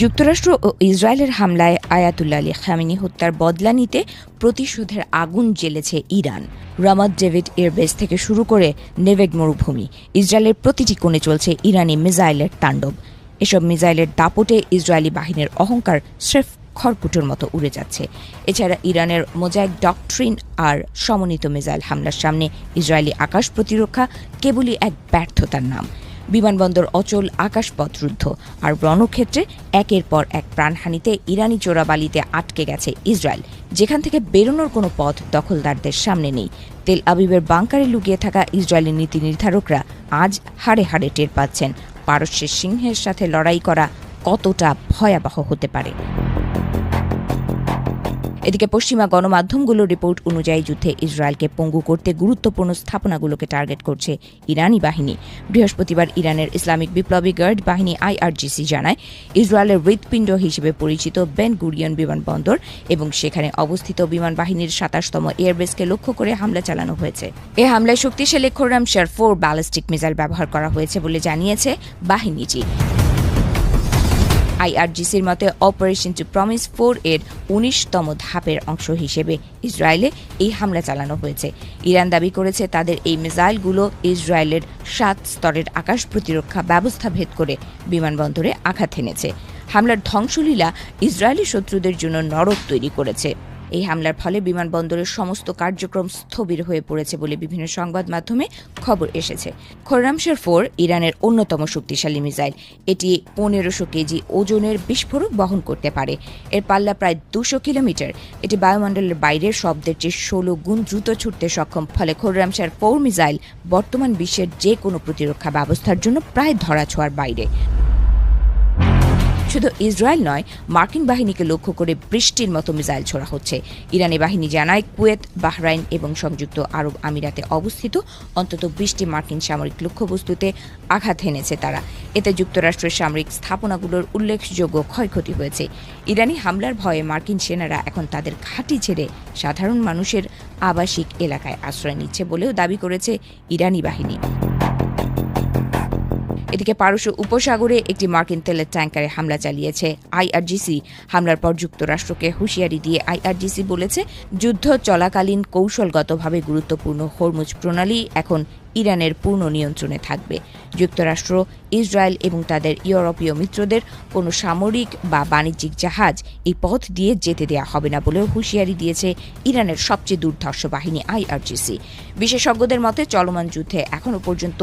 যুক্তরাষ্ট্র ও ইসরায়েলের হামলায় আয়াতুল্লাহ আলী খামেনি হত্যার বদলা নিতে প্রতিশোধের আগুন জ্বেলেছে ইরান। রামাত ডেভিড এয়ারবেস থেকে শুরু করে নেভেগ মরুভূমি, ইসরায়েলের প্রতিটি কোণে চলছে ইরানি মিসাইলের তাণ্ডব। এসব মিসাইলের দাপটে ইসরায়েলি বাহিনীর অহংকার স্রেফ খড়কুটোর মতো উড়ে যাচ্ছে। এছাড়া ইরানের মোজাইক ডকট্রিন আর সমন্বিত মিসাইল হামলার সামনে ইসরায়েলি আকাশ প্রতিরক্ষা কেবলই এক ব্যর্থতার নাম। বিমানবন্দর অচল, আকাশপথ রুদ্ধ, আর রণক্ষেত্রে একের পর এক প্রাণহানিতে ইরানি চোরাবালিতে আটকে গেছে ইসরায়েল, যেখান থেকে বেরোনোর কোনো পথ দখলদারদের সামনে নেই। তেল আবিবের বাংকারে লুকিয়ে থাকা ইসরায়েলি নীতি নির্ধারকরা আজ হাড়ে হাড়ে টের পাচ্ছেন পারস্যের সিংহের সাথে লড়াই করা কতটা ভয়াবহ হতে পারে। এদিকে পশ্চিমা গণমাধ্যমগুলোর রিপোর্ট অনুযায়ী যুদ্ধে ইসরায়েলকে পঙ্গু করতে গুরুত্বপূর্ণ স্থাপনাগুলোকে টার্গেট করছে ইরানি বাহিনী। বৃহস্পতিবার ইরানের ইসলামিক বিপ্লবী গার্ড বাহিনী IRGC জানায়, ইসরায়েলের হৃৎপিণ্ড হিসেবে পরিচিত বেন গুরিয়ন বিমানবন্দর এবং সেখানে অবস্থিত বিমান বাহিনীর ২৭তম এয়ারবেসকে লক্ষ্য করে হামলা চালানো হয়েছে। এ হামলায় শক্তিশালী খোরামশার 4 ব্যালিস্টিক মিসাইল ব্যবহার করা হয়েছে বলে জানিয়েছে বাহিনীটি। IRGCর মতে অপারেশন টু প্রমিস 4 এর ১৯তম ধাপের অংশ হিসেবে ইসরায়েলে এই হামলা চালানো হয়েছে। ইরান দাবি করেছে তাদের এই মিসাইলগুলো ইসরায়েলের ৭ স্তরের আকাশ প্রতিরক্ষা ব্যবস্থা ভেদ করে বিমানবন্দরে আঘাত হেনেছে। হামলার ধ্বংসলীলা ইসরায়েলি শত্রুদের জন্য নরক তৈরি করেছে। এই হামলার ফলে বিমানবন্দরের সমস্ত কার্যক্রম স্থবির হয়ে পড়েছে বলে বিভিন্ন সংবাদ মাধ্যমে খবর এসেছে। খোরামশার 4 ইরানের অন্যতম শক্তিশালী মিসাইল। এটি ১৫০০ কেজি ওজনের বিস্ফোরক বহন করতে পারে। এর পাল্লা প্রায় ২০০ কিলোমিটার। এটি বায়ুমণ্ডলের বাইরের শব্দের চেয়ে ১৬ গুণ দ্রুত ছুটতে সক্ষম। ফলে খোরামশার 4 মিসাইল বর্তমান বিশ্বের যে কোনো প্রতিরক্ষা ব্যবস্থার জন্য প্রায় ধরাছোঁয়ার বাইরে। শুধু ইসরায়েল নয়, মার্কিন বাহিনীকে লক্ষ্য করে বৃষ্টির মতো মিসাইল ছোড়া হচ্ছে। ইরানি বাহিনী জানায়, কুয়েত, বাহরাইন এবং সংযুক্ত আরব আমিরাতে অবস্থিত অন্তত ২০টি মার্কিন সামরিক লক্ষ্যবস্তুতে আঘাত হেনেছে তারা। এতে যুক্তরাষ্ট্রের সামরিক স্থাপনাগুলোর উল্লেখযোগ্য ক্ষয়ক্ষতি হয়েছে। ইরানি হামলার ভয়ে মার্কিন সেনারা এখন তাদের ঘাঁটি ছেড়ে সাধারণ মানুষের আবাসিক এলাকায় আশ্রয় নিচ্ছে বলেও দাবি করেছে ইরানি বাহিনী। এদিকে পারস্য উপসাগরে একটি মার্কিন তেলের ট্যাঙ্কারে হামলা চালিয়েছে IRGC। হামলার পর যুক্তরাষ্ট্রকে হুঁশিয়ারি দিয়ে IRGC বলেছে, যুদ্ধ চলাকালীন কৌশলগতভাবে গুরুত্বপূর্ণ হরমুজ প্রণালী এখন ইরানের পূর্ণ নিয়ন্ত্রণে থাকবে। যুক্তরাষ্ট্র, ইসরায়েল এবং তাদের ইউরোপীয় মিত্রদের কোনো সামরিক বা বাণিজ্যিক জাহাজ এই পথ দিয়ে যেতে দেওয়া হবে না বলেও হুঁশিয়ারি দিয়েছে ইরানের সবচেয়ে দুর্ধর্ষ বাহিনী IRGC। বিশেষজ্ঞদের মতে চলমান যুদ্ধে এখনও পর্যন্ত